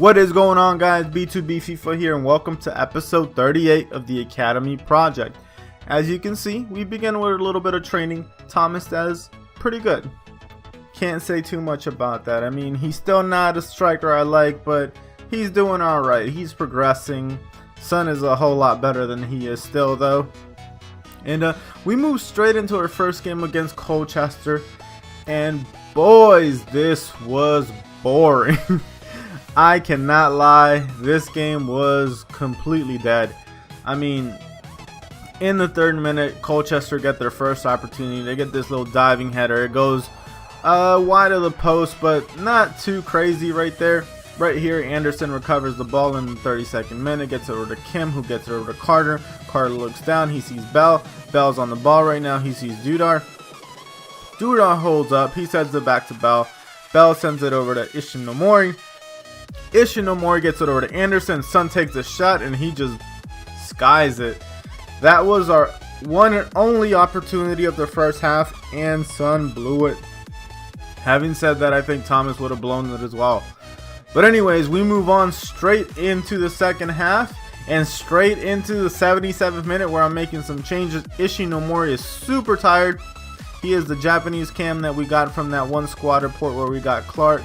What is going on, guys? B2B FIFA here, and welcome to episode 38 of the Academy Project. As you can see, we begin with a little bit of training. Thomas does pretty good. Can't say too much about that. I mean, he's still not a striker I like, but he's doing alright. He's progressing. Son is a whole lot better than he is still, though. And we move straight into our first game against Colchester. And boys, this was boring. I cannot lie, this game was completely dead. I mean, in the third minute, Colchester get their first opportunity. They get this little diving header. It goes wide of the post, but not too crazy right there. Right here, Anderson recovers the ball in the 32nd minute, gets it over to Kim, who gets it over to Carter. Carter looks down, he sees Bell. Bell's on the ball right now, he sees Dudar. Dudar holds up, he sends it back to Bell. Bell sends it over to Ishinomori. Ishinomori gets it over to Anderson. Son takes a shot and he just skies it. That was our one and only opportunity of the first half, and Son blew it. Having said that, I think Thomas would have blown it as well. But anyways, we move on straight into the second half and straight into the 77th minute where I'm making some changes. Ishinomori is super tired. He is the Japanese cam that we got from that one squad report where we got Clark.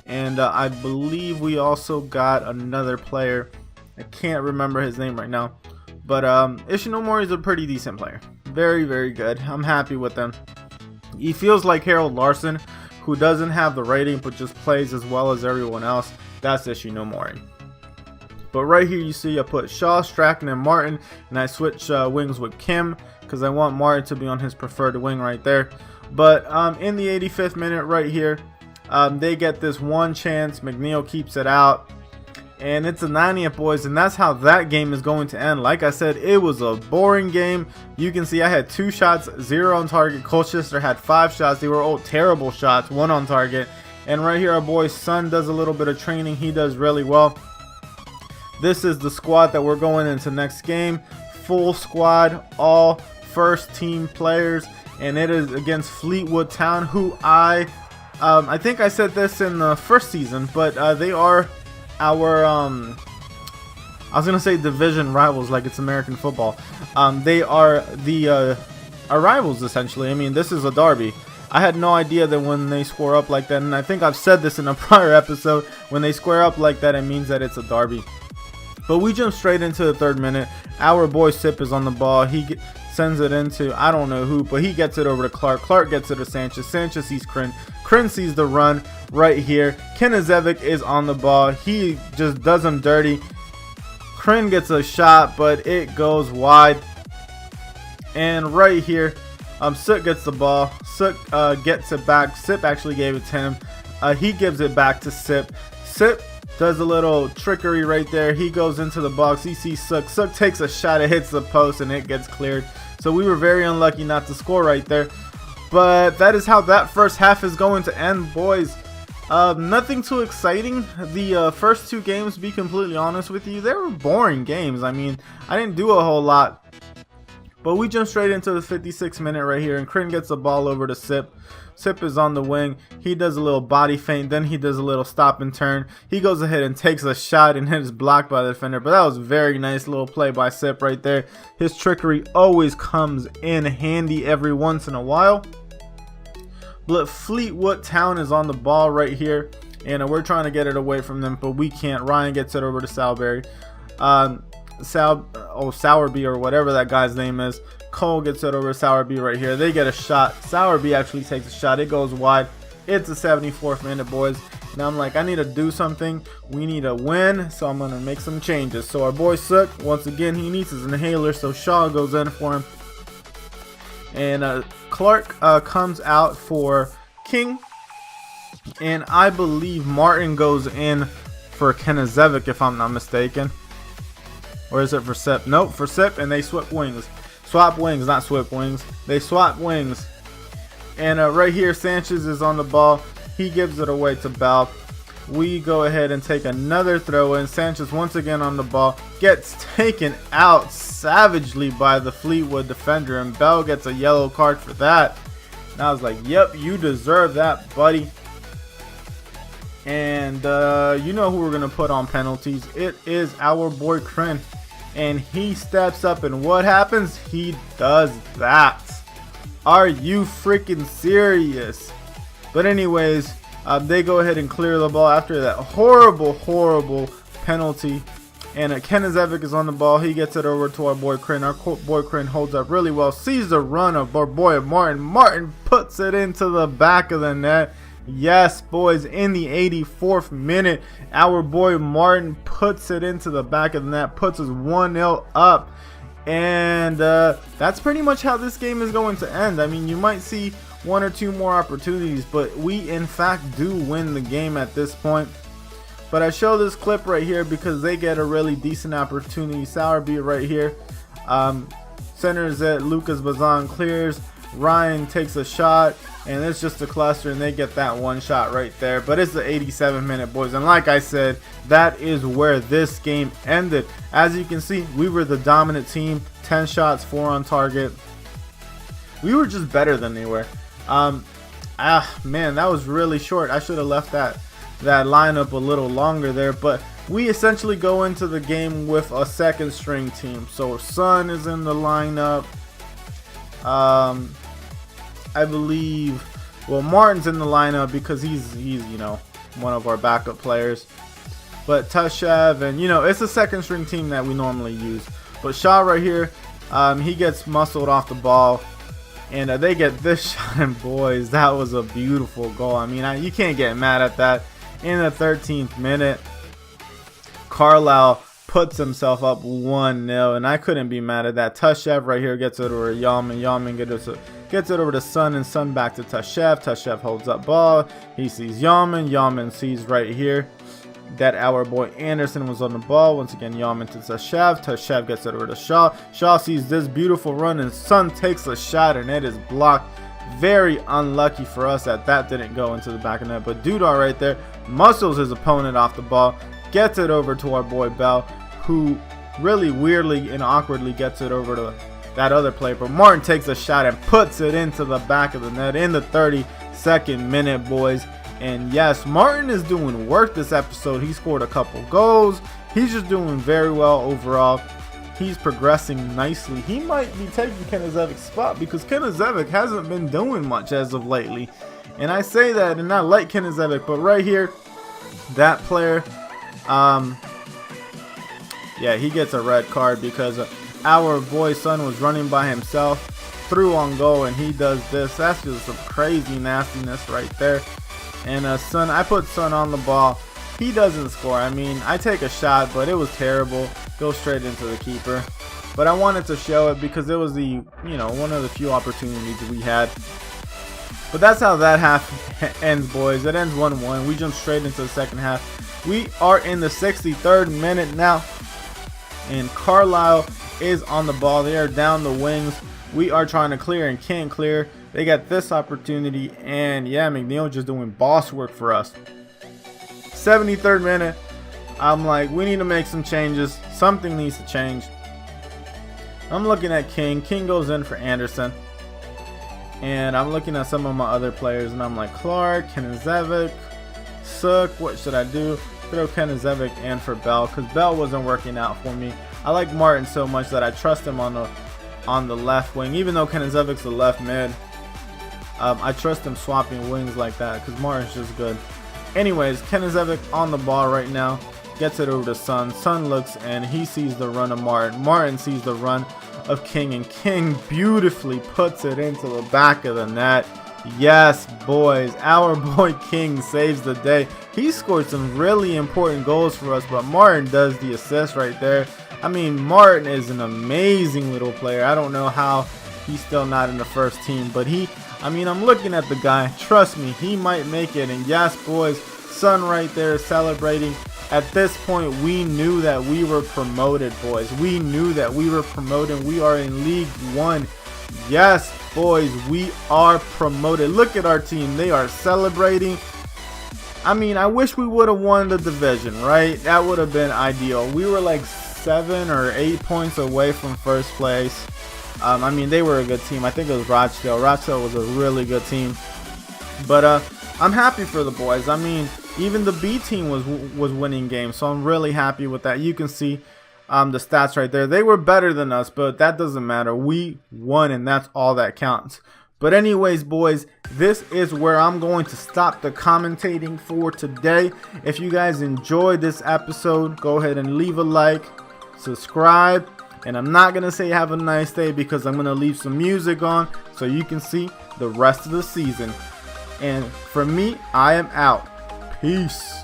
And I believe we also got another player. I can't remember his name right now. But Ishinomori is a pretty decent player. Very, very good. I'm happy with him. He feels like Harold Larson, who doesn't have the rating but just plays as well as everyone else. That's Ishinomori. But right here you see I put Shaw, Strachan, and Martin. And I switch wings with Kim because I want Martin to be on his preferred wing right there. But in the 85th minute right here, they get this one chance. McNeil keeps it out, and it's a 90th, boys, and that's how that game is going to end. Like I said, it was a boring game. You can see I had 2 shots, 0 on target. Colchester had 5 shots. They were all terrible shots, 1 on target. And right here, our boy Son does a little bit of training. He does really well. This is the squad that we're going into next game. Full squad, all first team players, and it is against Fleetwood Town, who I think I said this in the first season, but they are our, I was going to say division rivals like it's American football. They are our rivals, essentially. I mean, this is a derby. I had no idea that when they score up like that, and I think I've said this in a prior episode, when they square up like that, it means that it's a derby. But we jump straight into the third minute. Our boy Sip is on the ball. He sends it into, I don't know who, but he gets it over to Clark. Clark gets it to Sanchez. Sanchez sees Kryn. Kryn sees the run right here. Kenizevic is on the ball. He just does him dirty. Kryn gets a shot, but it goes wide. And right here, Sook gets the ball. Sook gets it back. Sip actually gave it to him. He gives it back to Sip. Sip does a little trickery right there. He goes into the box. He sees Sook. Sook takes a shot. It hits the post and it gets cleared. So we were very unlucky not to score right there. But that is how that first half is going to end, boys. Nothing too exciting. The first 2 games, to be completely honest with you, they were boring games. I mean, I didn't do a whole lot. But we jump straight into the 56th minute right here, and Kryn gets the ball over to Sip. Sip is on the wing. He does a little body feint, then he does a little stop and turn. He goes ahead and takes a shot, and it is blocked by the defender. But that was a very nice little play by Sip right there. His trickery always comes in handy every once in a while. But Fleetwood Town is on the ball right here, and we're trying to get it away from them, but we can't. Ryan gets it over to Salberry. Sowerby or whatever that guy's name is. Cole gets it over to Sowerby right here. They get a shot. Sowerby actually takes a shot. It goes wide. It's the 74th minute, boys. Now I'm like, I need to do something. We need a win, so I'm going to make some changes. So our boy Sook, once again, he needs his inhaler, so Shaw goes in for him. And Clark comes out for King. And I believe Martin goes in for Kenizevic, if I'm not mistaken. Or is it for Sip? Nope, for Sip, and they swap wings. Swap wings, not swip wings. They swap wings. And right here, Sanchez is on the ball. He gives it away to Bell. We go ahead and take another throw in. Sanchez once again on the ball. Gets taken out savagely by the Fleetwood defender. And Bell gets a yellow card for that. And I was like, yep, you deserve that, buddy. And you know who we're going to put on penalties. It is our boy Crin. And he steps up, and what happens? He does that. Are you freaking serious? But anyways, they go ahead and clear the ball after that horrible penalty. And Kenizevic is on the ball. He gets it over to our boy Crin. Our boy Crin holds up really well. Sees the run of our boy Martin. Martin puts it into the back of the net. Yes, boys, in the 84th minute, our boy Martin puts it into the back of the net, puts us 1-0 up. And that's pretty much how this game is going to end. I mean, you might see one or two more opportunities, but we in fact do win the game at this point. But I show this clip right here because they get a really decent opportunity. Sowerby right here centers it. Lucas Bazan clears. Ryan takes a shot, and it's just a cluster, and they get that one shot right there. But it's the 87th minute, boys, and like I said, that is where this game ended. As you can see, we were the dominant team. 10 shots, 4 on target. We were just better than they were. Man, that was really short. I should have left that lineup a little longer there, but we essentially go into the game with a second string team. So Son is in the lineup. I believe, well, Martin's in the lineup because he's you know, one of our backup players. But Tashev, and you know, it's a second string team that we normally use. But Shaw right here, he gets muscled off the ball, and they get this shot, and boys, that was a beautiful goal. I mean, you can't get mad at that. In the 13th minute, Carlisle puts himself up 1-0, and I couldn't be mad at that. Tashev right here gets it over to Yaman. Yaman gets it over to Son, and Son back to Tashev. Tashev holds up ball. He sees Yaman. Yaman sees right here that our boy Anderson was on the ball. Once again, Yaman to Tashev. Tashev gets it over to Shaw. Shaw sees this beautiful run, and Son takes a shot, and it is blocked. Very unlucky for us that didn't go into the back of the net. But Dudar right there muscles his opponent off the ball, gets it over to our boy Bell, who really weirdly and awkwardly gets it over to that other player. But Martin takes a shot and puts it into the back of the net in the 32nd minute, boys. And yes, Martin is doing work this episode. He scored a couple goals. He's just doing very well overall. He's progressing nicely. He might be taking Kenizevic's spot because Kenizevic hasn't been doing much as of lately. And I say that and I like Kenizevic, but right here, that player, yeah, he gets a red card because our boy Son was running by himself, through on goal, and he does this. That's just some crazy nastiness right there. And Son, I put Son on the ball. He doesn't score. I mean, I take a shot, but it was terrible. Goes straight into the keeper. But I wanted to show it because it was the, you know, one of the few opportunities we had. But that's how that half ends, boys. It ends 1-1. We jump straight into the second half. We are in the 63rd minute now, and Carlisle is on the ball. They are down the wings. We are trying to clear and can't clear. They got this opportunity, and yeah, McNeil just doing boss work for us. 73rd minute, I'm like, we need to make some changes. Something needs to change. I'm looking at King. King goes in for Anderson. And I'm looking at some of my other players, and I'm like, Clark, Kenizevic, Sook, what should I do? Throw Kenizevic in for Bell, because Bell wasn't working out for me. I like Martin so much that I trust him on the left wing. Even though Kenizevic's the left mid, I trust him swapping wings like that, because Martin's just good. Anyways, Kenizevic on the ball right now. Gets it over to Son. Son looks, and he sees the run of Martin. Martin sees the run of King, and King beautifully puts it into the back of the net. Yes, boys, our boy King saves the day. He scored some really important goals for us, but Martin does the assist right there. I mean, Martin is an amazing little player. I don't know how he's still not in the first team, but I mean, I'm looking at the guy. Trust me, he might make it. And yes, boys, Son right there celebrating. At this point, we knew that we were promoted, boys. We knew that we were promoted. We are in League One. Yes, boys, we are promoted. Look at our team. They are celebrating. I mean, I wish we would have won the division, right? That would have been ideal. We were like 7 or 8 points away from first place. I mean, they were a good team. I think it was Rochdale. Rochdale was a really good team. But I'm happy for the boys. I mean, Even the B team was winning games, so I'm really happy with that. You can see the stats right there. They were better than us, but that doesn't matter. We won, and that's all that counts. But anyways, boys, this is where I'm going to stop the commentating for today. If you guys enjoyed this episode, go ahead and leave a like, subscribe, and I'm not going to say have a nice day because I'm going to leave some music on so you can see the rest of the season. And for me, I am out. Peace.